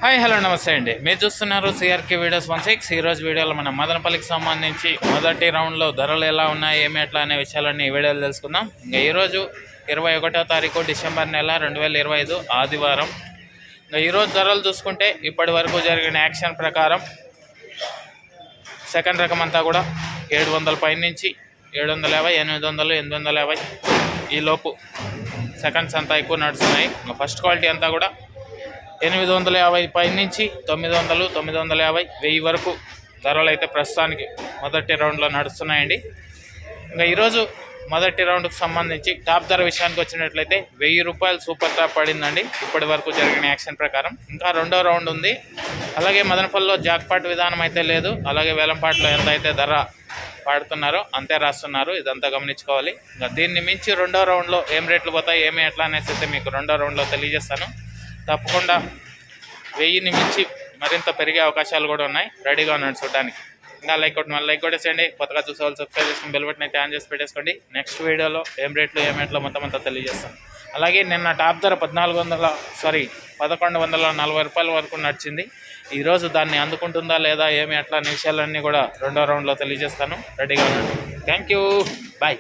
Hi hello నమస్తే అండి. మీరు చూస్తున్నారు సిఆర్కే వీడియోస్ 16. ఈరోజు వీడియోలో మనం మదనపల్లికి సంబంధించి మొదటి రౌండ్లో ధరలు ఎలా ఉన్నాయి, ఏమి ఎట్లా అనే విషయాలన్నీ ఈ వీడియోలో తెలుసుకుందాం. ఇంకా ఈరోజు 21వ తారీఖు డిసెంబర్ నెల 2025 ఆదివారం. ఇంకా ఈరోజు ధరలు చూసుకుంటే ఇప్పటి వరకు జరిగిన యాక్షన్ ప్రకారం సెకండ్ రకం అంతా కూడా 700 పై నుంచి 750, 800, 850 ఈ లోపు సెకండ్స్ అంతా ఎక్కువ నడుస్తున్నాయి. ఇంకా ఫస్ట్ క్వాలిటీ అంతా కూడా 850 పై నుంచి 900, 950, 1000 వరకు ధరలు అయితే ప్రస్తుతానికి మొదటి రౌండ్లో నడుస్తున్నాయండి. ఇంకా ఈరోజు మొదటి రౌండ్కి సంబంధించి టాప్ ధర విషయానికి వచ్చినట్లయితే 1000 రూపాయలు సూపర్ టాప్ పడిందండి ఇప్పటి వరకు జరిగిన యాక్షన్ ప్రకారం. ఇంకా రెండో రౌండ్ ఉంది. అలాగే మదనపల్లిలో జాక్పాట్ విధానం అయితే లేదు. అలాగే వేలంపాట్లో ఎంత అయితే ధర పాడుతున్నారో అంతే రాస్తున్నారు. ఇదంతా గమనించుకోవాలి. ఇంకా దీన్ని మించి రెండో రౌండ్లో ఏం రేట్లు పోతాయి, ఏమి ఎట్లా అనేసి అయితే మీకు రెండో రౌండ్లో తెలియజేస్తాను. తప్పకుండా 1000ని మించి మరింత పెరిగే అవకాశాలు కూడా ఉన్నాయి. రెడీగా ఉన్నాడు చూడడానికి. ఇంకా లైక్ కొట్టేసేయండి. కొత్తగా చూసే వాళ్ళు సబ్స్క్రైబ్ చేసుకుని బెల్ బటన్ అయితే ఆన్ చేసి పెట్టేసుకోండి. నెక్స్ట్ వీడియోలో ఏం రేట్లు ఏమేట్లో మొత్తం అంతా తెలియజేస్తాను. అలాగే నిన్న టాప్ ధర 1140 రూపాయల వరకు నడిచింది. ఈరోజు దాన్ని అందుకుంటుందా లేదా ఏమి ఎట్లా అనే విషయాలన్నీ కూడా రెండో రౌండ్లో తెలియజేస్తాను. రెడీగా ఉన్నాడు. Thank you, bye.